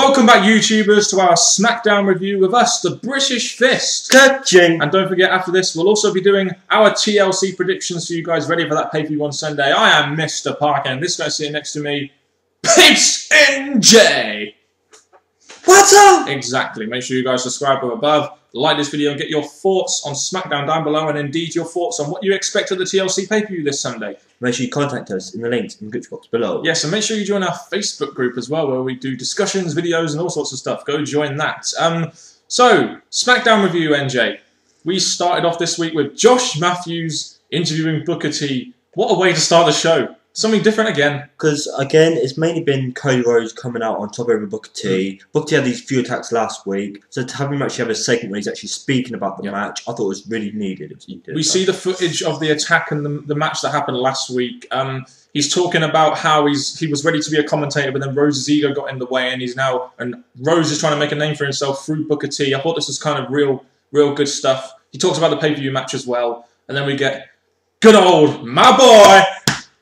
Welcome back, YouTubers, to our Smackdown review with us, the British Fist. Catching. And don't forget, after this, we'll also be doing our TLC predictions for you guys ready for that pay-per-view on Sunday. I am Mr. Parkin. This guy sitting next to me, Peeps NJ. What's up? Exactly. Make sure you guys subscribe from above, like this video, and get your thoughts on Smackdown down below, and indeed your thoughts on what you expect of the TLC pay-per-view this Sunday. Make sure you contact us in the links in the description box below. Yes, and make sure you join our Facebook group as well, where we do discussions, videos, and all sorts of stuff. Go join that. So, Smackdown review, NJ. We started off this week with Josh Matthews interviewing Booker T. What a way to start the show. Something different again. Because, again, it's mainly been Cody Rhodes coming out on top over Booker T. Booker T had these few attacks last week, so to have him actually have a segment where he's actually speaking about the match, I thought was really needed. We see the footage of the attack and the match that happened last week. He's talking about how he was ready to be a commentator, but then Rhodes' ego got in the way, and Rhodes is trying to make a name for himself through Booker T. I thought this was kind of real good stuff. He talks about the pay-per-view match as well, and then we get good old my boy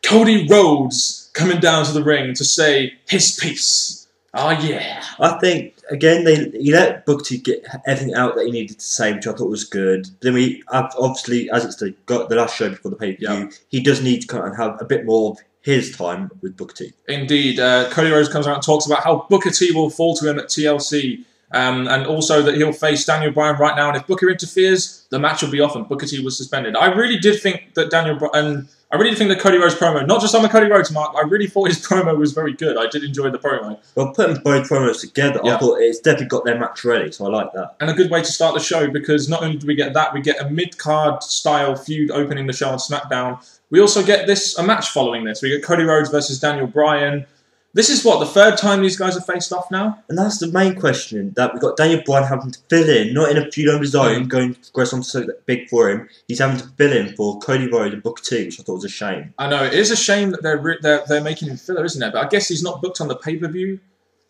Cody Rhodes coming down to the ring to say his piece. Oh yeah. I think, again, he let Booker T get everything out that he needed to say, which I thought was good. Then we, obviously, as it's the last show before the pay-per-view, he does need to kind of have a bit more of his time with Booker T. Indeed. Cody Rhodes comes out and talks about how Booker T will fall to him at TLC. And also that he'll face Daniel Bryan right now, and if Booker interferes, the match will be off and Booker T was suspended. I really did think that that Cody Rhodes promo, not just on the Cody Rhodes mark, I really thought his promo was very good. I did enjoy the promo. Well, putting both promos together, I thought it's definitely got their match ready, so I like that. And a good way to start the show, because not only do we get that, we get a mid-card style feud opening the show on SmackDown. We also get a match following this. We get Cody Rhodes versus Daniel Bryan. This is what, the third time these guys have faced off now? And that's the main question, that we've got Daniel Bryan having to fill in, not in a feud on his own, going to progress on so big for him. He's having to fill in for Cody Rhodes and Booker T, which I thought was a shame. I know, it is a shame that they're making him filler, isn't it? But I guess he's not booked on the pay-per-view.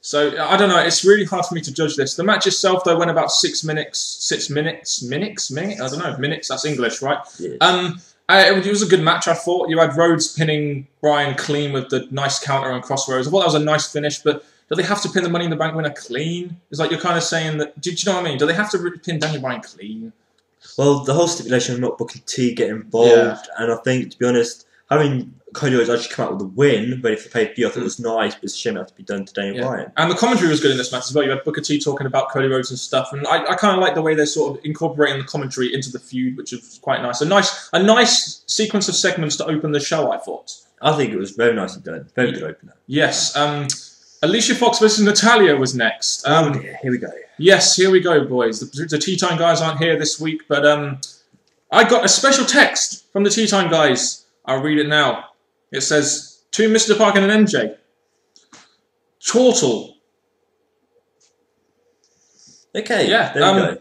So, I don't know, it's really hard for me to judge this. The match itself, though, went about 6 minutes? I don't know, minutes, that's English, right? Yeah. It was a good match, I thought. You had Rhodes pinning Bryan clean with the nice counter on Crossroads. I thought that was a nice finish, but do they have to pin the Money in the Bank winner clean? It's like you're kind of saying that... Do you know what I mean? Do they have to pin Daniel Bryan clean? Well, the whole stipulation of not Booker T getting involved, and I think, to be honest, having Cody Rhodes actually come out with a win, ready for the pay-per-view, I thought it was nice, but it's a shame it had to be done to Daniel Bryan. And the commentary was good in this match as well. You had Booker T talking about Cody Rhodes and stuff, and I kind of like the way they're sort of incorporating the commentary into the feud, which is quite nice. A nice sequence of segments to open the show, I thought. I think it was very nicely done. Very good opener. Yes. Alicia Fox versus Natalya was next. Here we go. Yes, here we go, boys. The Tea Time guys aren't here this week, but I got a special text from the Tea Time guys. I'll read it now. It says, to Mr. Parkin and NJ, Chortle. Okay, yeah, there we go.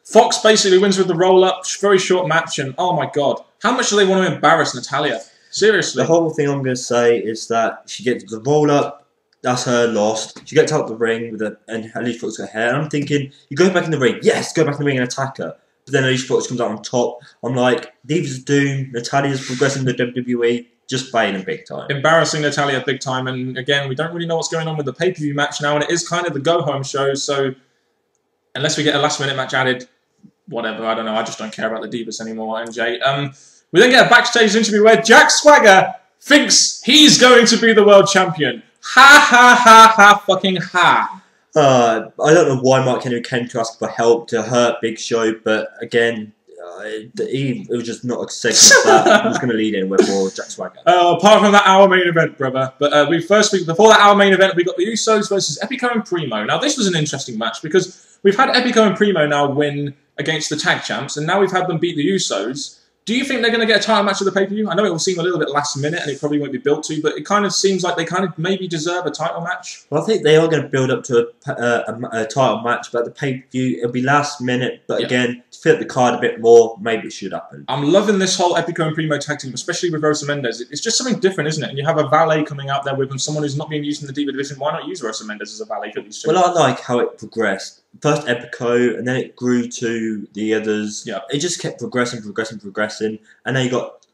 Fox basically wins with the roll-up, very short match, and oh my god, how much do they want to embarrass Natalya? Seriously. The whole thing I'm going to say is that she gets the roll-up, that's her lost. She gets out the ring and Alicia Fox her hair, and I'm thinking, you go back in the ring, yes, go back in the ring and attack her. But then Alicia Fox comes out on top. I'm like, Divas are doomed, Natalya's progressing the WWE. Just failing big time. Embarrassing Natalya big time, and again, we don't really know what's going on with the pay-per-view match now, and it is kind of the go-home show, so unless we get a last-minute match added, whatever, I don't know, I just don't care about the Divas anymore, NJ. We then get a backstage interview where Jack Swagger thinks he's going to be the world champion. Ha ha ha ha fucking ha. I don't know why Mark Henry came to ask for help to hurt Big Show, but again... it was just not a segment that was going to lead anywhere for Jack Swagger. Apart from that hour main event, brother. But before that hour main event, we got the Usos versus Epico and Primo. Now, this was an interesting match because we've had Epico and Primo now win against the tag champs, and now we've had them beat the Usos. Do you think they're going to get a title match at the pay-per-view? I know it will seem a little bit last minute, and it probably won't be built to, but it kind of seems like they kind of maybe deserve a title match. Well, I think they are going to build up to a title match, but at the pay-per-view, it'll be last minute. But again, to fit the card a bit more, maybe it should happen. I'm loving this whole Epico and Primo tag team, especially with Rosa Mendes. It's just something different, isn't it? And you have a valet coming out there with them, someone who's not being used in the Diva division. Why not use Rosa Mendes as a valet for these two? Well, I like how it progressed. First Epico, and then it grew to the others. Yeah. It just kept progressing, and now you got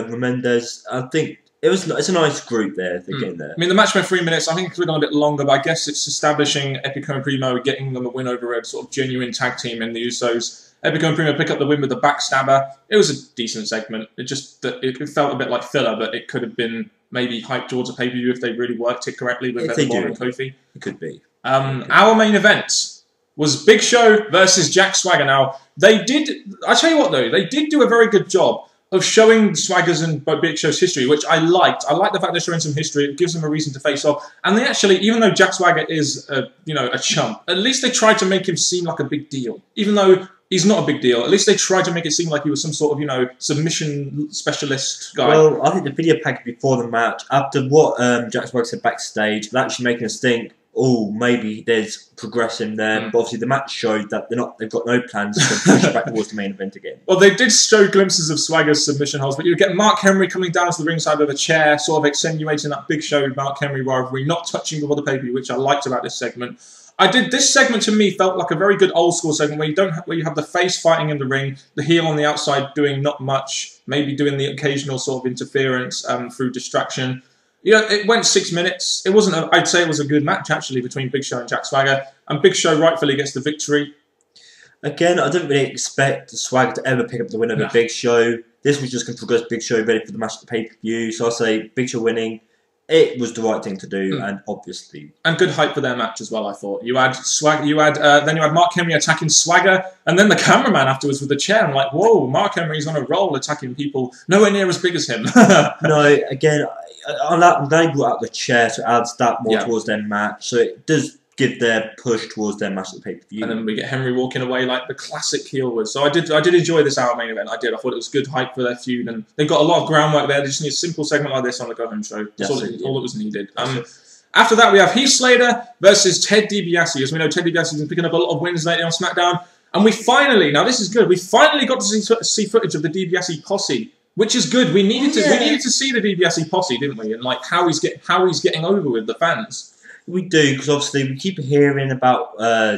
Mendes. I think It's a nice group there. They're getting there. I mean, the match went 3 minutes. I think it could have gone a bit longer, but I guess it's establishing Epico and Primo, getting them a win over a sort of genuine tag team in the Usos. Epico and Primo pick up the win with the backstabber. It was a decent segment. It felt a bit like filler, but it could have been maybe hyped towards a pay-per-view if they really worked it correctly with Evan and Kofi. It could be. Our main event was Big Show versus Jack Swagger. Now, I tell you what though, they did do a very good job of showing Swagger's and Big Show's history, which I liked. I like the fact they're showing some history. It gives them a reason to face off. And they actually, even though Jack Swagger is a chump, at least they tried to make him seem like a big deal. Even though he's not a big deal, at least they tried to make it seem like he was some sort of, submission specialist guy. Well, I think the video package before the match, after what Jack Swagger said backstage, was actually making us think, oh, maybe there's progression there. But obviously the match showed that they've got no plans to push back towards the main event again. Well, they did show glimpses of Swagger's submission holds, but you get Mark Henry coming down to the ringside with a chair, sort of extenuating that Big Show Mark Henry rivalry, not touching before the pay-per-view, which I liked about this segment. This segment to me felt like a very good old school segment where you have the face fighting in the ring, the heel on the outside doing not much, maybe doing the occasional sort of interference through distraction. It went 6 minutes. It wasn't. I'd say it was a good match actually between Big Show and Jack Swagger, and Big Show rightfully gets the victory. Again, I didn't really expect Swagger to ever pick up the win over Big Show. This was just going to progress Big Show ready for the match at the pay-per-view. So I'll say Big Show winning. It was the right thing to do, and obviously, and good hype for their match as well. I thought you had Swagger, then you had Mark Henry attacking Swagger, and then the cameraman afterwards with the chair. I'm like, whoa, Mark Henry's on a roll attacking people nowhere near as big as him. No, again, I'm glad he brought out the chair, so it adds that more towards their match. So it does give their push towards their match at the pay-per-view. And then we get Henry walking away like the classic heel would. So I did enjoy this hour main event. I thought it was good hype for their feud, and they've got a lot of groundwork there. They just need a simple segment like this on the go-home show. That's all that was needed. After that, we have Heath Slater versus Ted DiBiase. As we know, Ted DiBiase has been picking up a lot of wins lately on SmackDown. And we finally, now this is good, we finally got to see footage of the DiBiase posse, which is good. We needed to see the DiBiase posse, didn't we? And like how he's getting over with the fans. We do, because obviously we keep hearing about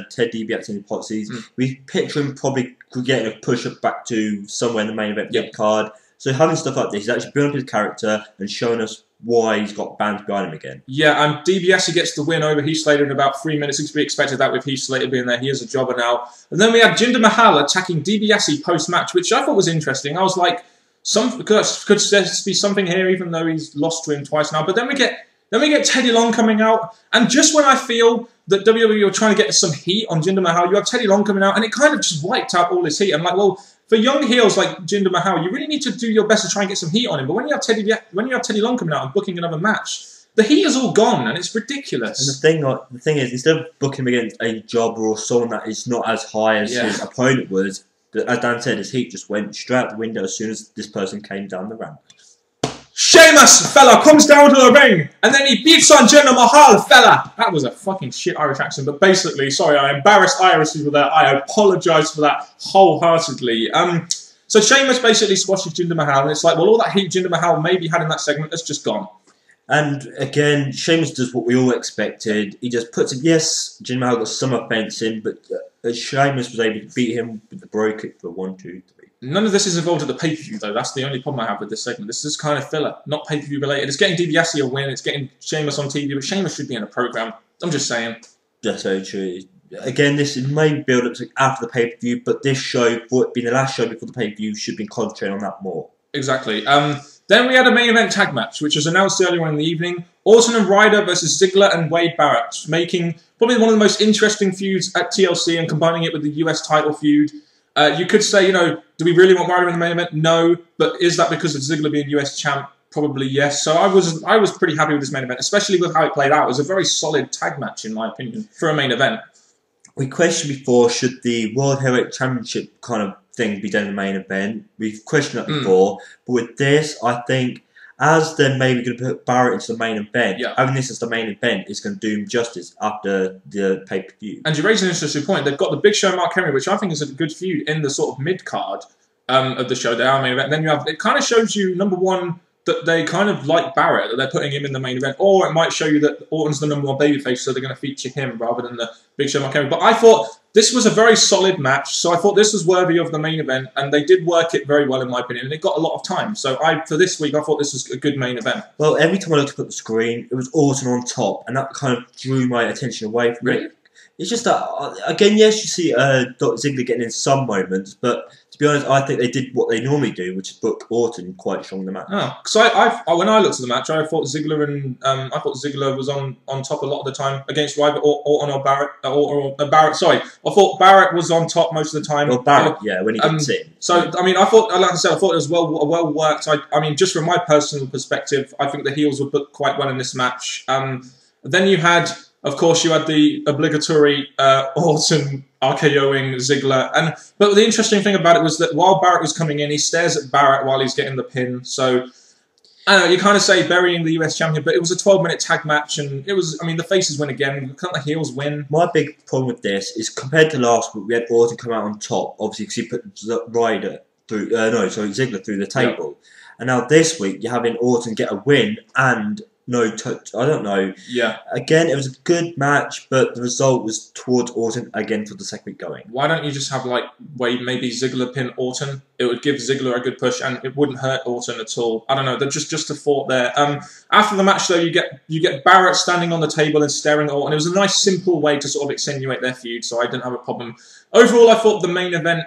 Ted DiBiase and the posses. We picture him probably getting a push-up back to somewhere in the main event card. So having stuff like this, he's actually building up his character and showing us why he's got bands behind him again. Yeah, and DiBiase gets the win over Heath Slater in about 3 minutes. It's to be expected that with Heath Slater being there. He is a jobber now. And then we have Jinder Mahal attacking DiBiase post-match, which I thought was interesting. I was like, could there be something here, even though he's lost to him twice now? But then we get Teddy Long coming out, and just when I feel that WWE are trying to get some heat on Jinder Mahal, you have Teddy Long coming out, and it kind of just wiped out all his heat. I'm like, well, for young heels like Jinder Mahal, you really need to do your best to try and get some heat on him. But when you have Teddy Long coming out and booking another match, the heat is all gone, and it's ridiculous. And the thing is, instead of booking him against a jobber or someone that is not as high as his opponent was, as Dan said, his heat just went straight out the window as soon as this person came down the ramp. Sheamus, fella, comes down to the ring, and then he beats on Jinder Mahal, fella. That was a fucking shit Irish accent, but basically, sorry, I embarrassed Irish people there. I apologise for that wholeheartedly. So Sheamus basically squashes Jinder Mahal, and it's like, well, all that heat Jinder Mahal maybe had in that segment, that's just gone. And again, Sheamus does what we all expected. He just puts him, yes, Jinder Mahal got some offence in, but Sheamus was able to beat him with the bro kick for 1, 2, 3. None of this is involved at the pay-per-view, though. That's the only problem I have with this segment. This is kind of filler, not pay-per-view related. It's getting DiBiase a win, it's getting Sheamus on TV, but Sheamus should be in a program. I'm just saying. That's very true. Again, this may build up to after the pay-per-view, but this show, for it being the last show before the pay-per-view, should be concentrating on that more. Exactly. Then we had a main event tag match, which was announced earlier on in the evening. Orton and Ryder versus Ziggler and Wade Barrett, making probably one of the most interesting feuds at TLC and combining it with the US title feud. You could say, do we really want Ryder in the main event? No. But is that because of Ziggler being US champ? Probably yes. So I was pretty happy with this main event, especially with how it played out. It was a very solid tag match, in my opinion, for a main event. We questioned before, should the World Heavyweight Championship kind of thing be done in the main event? We've questioned that before. But with this, I think, as they're maybe going to put Barrett into the main event, having this as the main event is going to do him justice after the pay-per-view. And you raise an interesting point. They've got the Big Show and Mark Henry, which I think is a good feud in the sort of mid-card of the show, the main event. And then you have, it kind of shows you, number one, that they kind of like Barrett, that they're putting him in the main event, or it might show you that Orton's the number one babyface, so they're going to feature him rather than the Big Show Mark Henry. But I thought this was a very solid match, so I thought this was worthy of the main event, and they did work it very well in my opinion, and it got a lot of time. So for this week, I thought this was a good main event. Well, every time I looked up at the screen, it was Orton on top, and that kind of drew my attention away from it. It's just that, again, yes, you see Ziggler getting in some moments, but to be honest, I think they did what they normally do, which is book Orton quite strong in the match. Oh, so when I looked at the match, I thought Ziggler was on top a lot of the time against either Orton or Barrett. Barrett. Sorry, I thought Barrett was on top most of the time. Well, Barrett, yeah, when he gets in. So I mean, I thought, like I said, I thought it was well worked. I mean, just from my personal perspective, I think the heels were booked quite well in this match. Then you had. Of course, you had the obligatory Orton RKOing Ziggler. But the interesting thing about it was that while Barrett was coming in, he stares at Barrett while he's getting the pin. So, I don't know, you kind of say burying the US champion, but it was a 12-minute tag match, and it was, I mean, the faces win again. Can't the heels win? My big problem with this is, compared to last week, we had Orton come out on top, obviously, because he put Ziggler through the table. Yeah. And now this week, you're having Orton get a win and... no touch. I don't know. Yeah. Again, it was a good match, but the result was towards Orton again for the second week going. Why don't you just have maybe Ziggler pin Orton? It would give Ziggler a good push, and it wouldn't hurt Orton at all. I don't know. They're just a thought there. After the match, though, you get Barrett standing on the table and staring at Orton. It was a nice, simple way to sort of extenuate their feud, so I didn't have a problem. Overall, I thought the main event.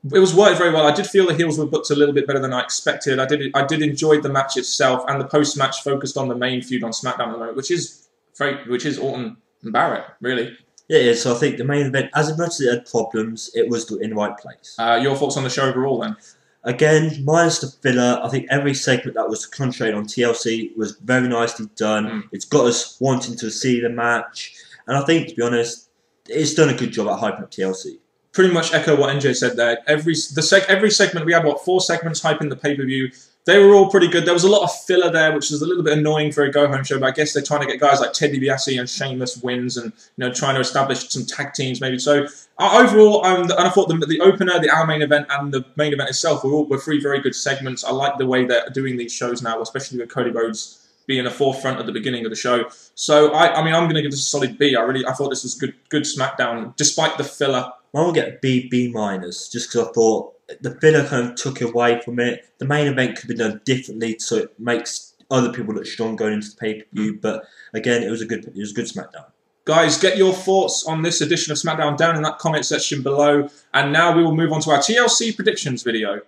It was worked very well. I did feel the heels were booked a little bit better than I expected. I did enjoy the match itself, and the post-match focused on the main feud on Smackdown at the moment, which is Orton and Barrett, really. Yeah, it is. So I think the main event, as much as it had problems, it was in the right place. Your thoughts on the show overall, then? Again, minus the filler, I think every segment that was concentrated on TLC was very nicely done. It's got us wanting to see the match, and I think, to be honest, it's done a good job at hyping up TLC. Pretty much echo what NJ said there. Every segment, we had, 4 segments hyping the pay-per-view. They were all pretty good. There was a lot of filler there, which was a little bit annoying for a go-home show, but I guess they're trying to get guys like Ted DiBiase and Sheamus wins and, trying to establish some tag teams maybe. So, overall, and I thought the opener, our main event, and the main event itself were 3 very good segments. I like the way they're doing these shows now, especially with Cody Rhodes being a forefront at the beginning of the show. So, I mean, I'm going to give this a solid B. I thought this was good SmackDown, despite the filler. I will get B minus, just because I thought the filler kind of took away from it. The main event could be done differently, so it makes other people look strong going into the pay-per-view. But again, it was a good SmackDown. Guys, get your thoughts on this edition of SmackDown down in that comment section below. And now we will move on to our TLC predictions video.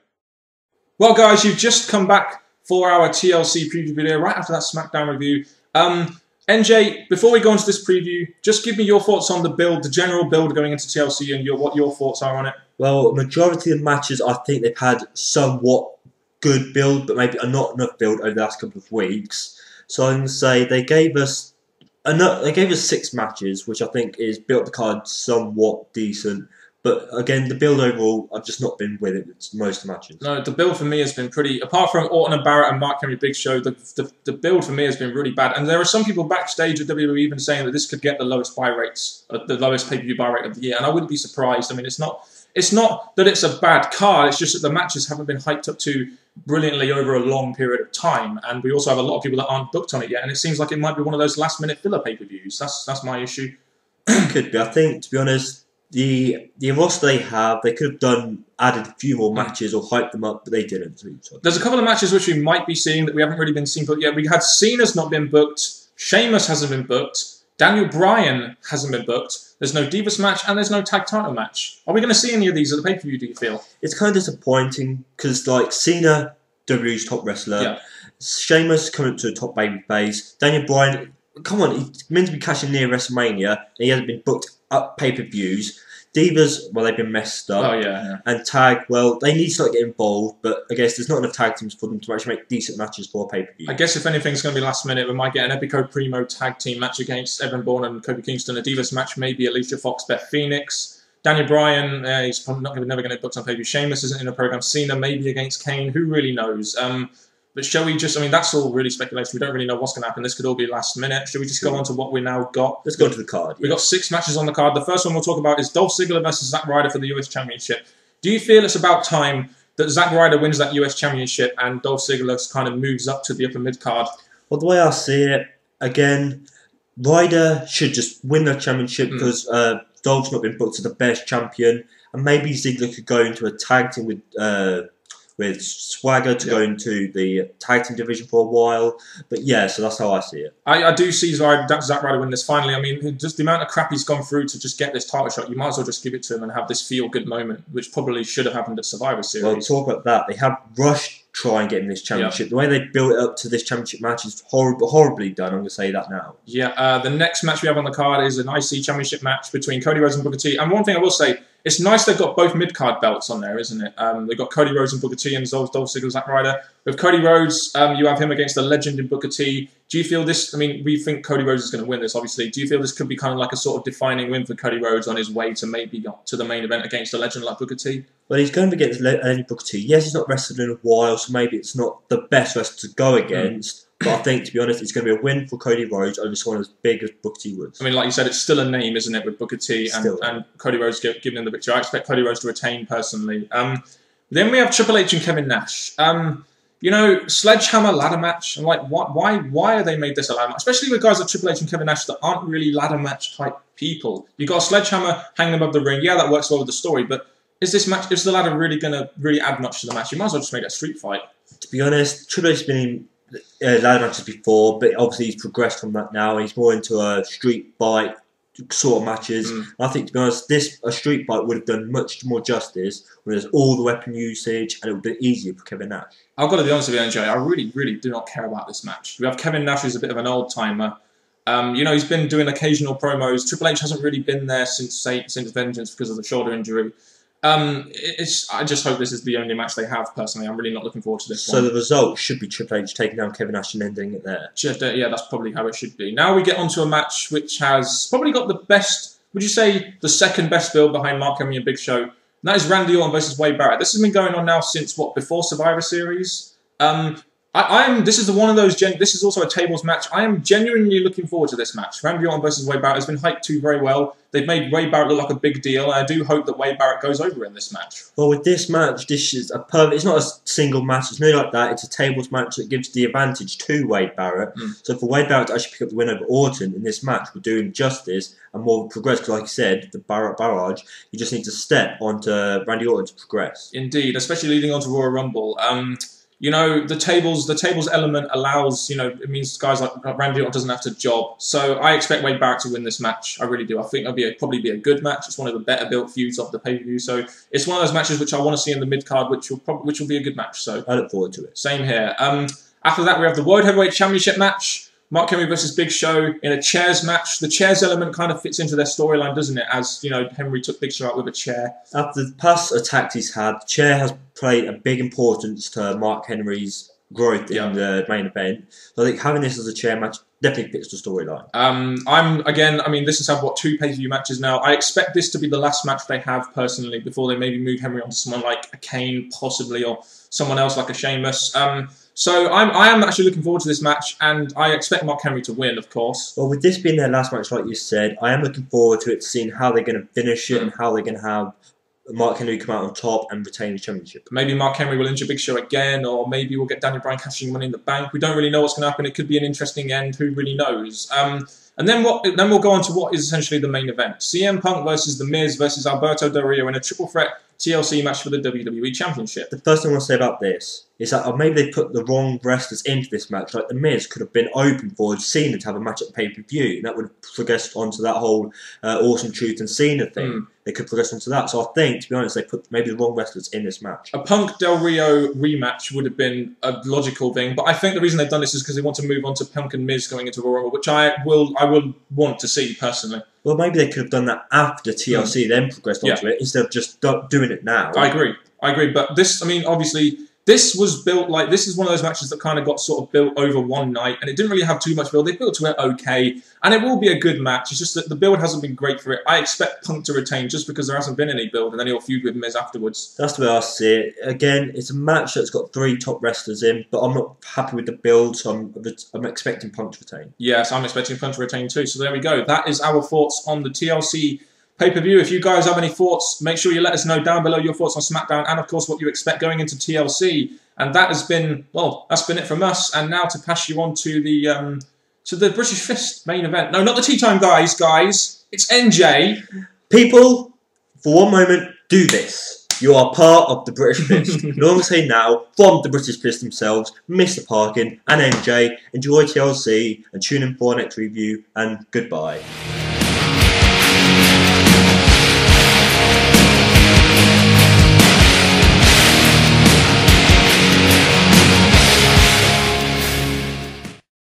Well, guys, you've just come back for our TLC preview video right after that SmackDown review. NJ, before we go into this preview, just give me your thoughts on the build, the general build going into TLC, and what your thoughts are on it. Well, majority of the matches, I think they've had somewhat good build, but maybe not enough build over the last couple of weeks. So I'm going to say they gave us 6 matches, which I think is built the card somewhat decent. But again, the build overall, I've just not been with it most of the matches. No, the build for me has been pretty... Apart from Orton and Barrett and Mark Henry Big Show, the build for me has been really bad. And there are some people backstage at WWE even saying that this could get the lowest buy rates, the lowest pay-per-view buy rate of the year. And I wouldn't be surprised. I mean, it's not that it's a bad card. It's just that the matches haven't been hyped up to brilliantly over a long period of time. And we also have a lot of people that aren't booked on it yet. And it seems like it might be one of those last-minute filler pay-per-views. That's my issue. Could be. I think, to be honest... The roster they could have added a few more matches or hyped them up, but they didn't. There's a couple of matches which we might be seeing that we haven't really been seeing booked yet. We had Cena's not been booked, Sheamus hasn't been booked, Daniel Bryan hasn't been booked, there's no Divas match, and there's no tag title match. Are we going to see any of these at the pay-per-view, do you feel? It's kind of disappointing, because Cena, WWE's top wrestler, Sheamus coming up to a top babyface, Daniel Bryan, come on, he's meant to be cashing near WrestleMania, and he hasn't been booked up pay-per-views. Divas, well, they've been messed up. Oh, yeah. And tag, well, they need to start getting involved, but I guess there's not enough tag teams for them to actually make decent matches for a pay-per-view. I guess if anything's going to be last minute, we might get an Epico Primo tag team match against Evan Bourne and Kofi Kingston. A Divas match, maybe Alicia Fox, Beth Phoenix. Daniel Bryan, he's probably never going to book on pay-per-view. Sheamus isn't in a program. Cena maybe against Kane. Who really knows? But shall we just... I mean, that's all really speculation. We don't really know what's going to happen. This could all be last minute. Shall we just go on to what we now got? Let's go to the card. We've got 6 matches on the card. The first one we'll talk about is Dolph Ziggler versus Zack Ryder for the US Championship. Do you feel it's about time that Zack Ryder wins that US Championship and Dolph Ziggler kind of moves up to the upper mid-card? Well, the way I see it, again, Ryder should just win the championship because Dolph's not been booked as the best champion, and maybe Ziggler could go into a tag team with Swagger to go into the tag team division for a while. But yeah, so that's how I see it. I do see Zack Ryder win this finally. I mean, just the amount of crap he's gone through to just get this title shot, you might as well just give it to him and have this feel-good moment, which probably should have happened at Survivor Series. Well, talk about that. They have rushed try and get him this championship. The way they built it up to this championship match is horribly done. I'm going to say that now. Yeah, the next match we have on the card is an IC championship match between Cody Rhodes and Booker T. And one thing I will say, it's nice they've got both mid-card belts on there, isn't it? They've got Cody Rhodes and Booker T and Dolph Ziggler, Zack Ryder. With Cody Rhodes, you have him against the legend in Booker T. Do you feel this, I mean, we think Cody Rhodes is going to win this, obviously. Do you feel this could be kind of like a sort of defining win for Cody Rhodes on his way to maybe to the main event against a legend like Booker T? Well, he's going to be against legend Booker T. Yes, he's not wrestled in a while, so maybe it's not the best wrestler to go against. But I think, to be honest, it's going to be a win for Cody Rhodes over someone as big as Booker T was. I mean, like you said, it's still a name, isn't it, with Booker T and Cody Rhodes giving him the victory. I expect Cody Rhodes to retain, personally. Then we have Triple H and Kevin Nash. You know, sledgehammer ladder match. I'm like, why are they made this a ladder match? Especially with guys like Triple H and Kevin Nash that aren't really ladder match type people. You've got a sledgehammer hanging above the ring. Yeah, that works well with the story, but is the ladder really going to add much to the match? You might as well just make it a street fight. To be honest, Triple H has been in ladder matches before, but obviously he's progressed from that now. He's more into a street fight sort of matches. I think, to be honest, a street fight would have done much more justice when there's all the weapon usage, and it would be easier for Kevin Nash. I've got to be honest with you, NJ, I really do not care about this match. We have Kevin Nash, who's a bit of an old-timer. You know, he's been doing occasional promos. Triple H hasn't really been there since Vengeance because of the shoulder injury. I just hope this is the only match they have, personally. I'm really not looking forward to this one. So the result should be Triple H taking down Kevin Nash and ending it there. Yeah, that's probably how it should be. Now we get onto a match which has probably got the best, would you say, the second best build behind Mark Henry and Big Show? And that is Randy Orton versus Wade Barrett. This has been going on now since, before Survivor Series? This is one of those. This is also a tables match. I am genuinely looking forward to this match. Randy Orton versus Wade Barrett has been hyped too very well. They've made Wade Barrett look like a big deal, and I do hope that Wade Barrett goes over in this match. Well, with this match, this is a perfect. It's not a single match. It's nothing like that. It's a tables match that gives the advantage to Wade Barrett. So for Wade Barrett to actually pick up the win over Orton in this match, we're doing justice and more progress. Because, like you said, the Barrett barrage, you just need to step onto Randy Orton to progress. Indeed, especially leading on to Royal Rumble. You know, the tables element allows, you know, it means guys like Randy Orton doesn't have to job. So I expect Wade Barrett to win this match. I really do. I think it'll probably be a good match. It's one of the better built feuds of the pay-per-view. So it's one of those matches which I want to see in the mid-card, which will be a good match. So I look forward to it. Same here. After that, we have the World Heavyweight Championship match. Mark Henry versus Big Show in a chairs match. The chairs element kind of fits into their storyline, doesn't it? As, you know, Henry took Big Show out with a chair. After the past attacks he's had, the chair has played a big importance to Mark Henry's growth in the main event. So I think having this as a chair match definitely fits the storyline. I mean, this has had, 2 pay-per-view matches now. I expect this to be the last match they have, personally, before they maybe move Henry on to someone like a Kane, possibly, or someone else like a Sheamus. So I am actually looking forward to this match, and I expect Mark Henry to win, of course. Well, with this being their last match, like you said, I am looking forward to it, seeing how they're going to finish it and how they're going to have Mark Henry come out on top and retain the championship. Maybe Mark Henry will injure Big Show again, or maybe we'll get Daniel Bryan cashing Money in the Bank. We don't really know what's going to happen. It could be an interesting end. Who really knows? And then we'll go on to what is essentially the main event. CM Punk versus The Miz versus Alberto Del Rio in a triple threat TLC match for the WWE Championship. The first thing I want to say about this is that maybe they put the wrong wrestlers into this match. Like The Miz could have been open for Cena to have a match at pay-per-view. And that would have progressed onto that whole Awesome Truth and Cena thing. They could progress onto that. So I think, to be honest, they put maybe the wrong wrestlers in this match. A Punk Del Rio rematch would have been a logical thing. But I think the reason they've done this is because they want to move on to Punk and Miz going into Royal Rumble, which I will want to see, personally. Well, maybe they could have done that after TLC, then progressed onto it, instead of just doing it now. I agree. But this, I mean, obviously, this was built like, this is one of those matches that kind of got sort of built over one night, and it didn't really have too much build. They built to it okay, and it will be a good match. It's just that the build hasn't been great for it. I expect Punk to retain just because there hasn't been any build, and then he'll feud with Miz afterwards. That's the way I see it. Again, it's a match that's got 3 top wrestlers in, but I'm not happy with the build, so I'm expecting Punk to retain. Yes, I'm expecting Punk to retain too. So there we go. That is our thoughts on the TLC pay-per-view. If you guys have any thoughts, make sure you let us know down below your thoughts on SmackDown and, of course, what you expect going into TLC. And that has been, well, that's been it from us. And now to pass you on to to the British Fist main event. No, not the Tea Time guys. It's NJ. People, for one moment, do this. You are part of the British Fist. No one will say now, from the British Fist themselves, Mr. Parkin and NJ. Enjoy TLC and tune in for our next review, and goodbye.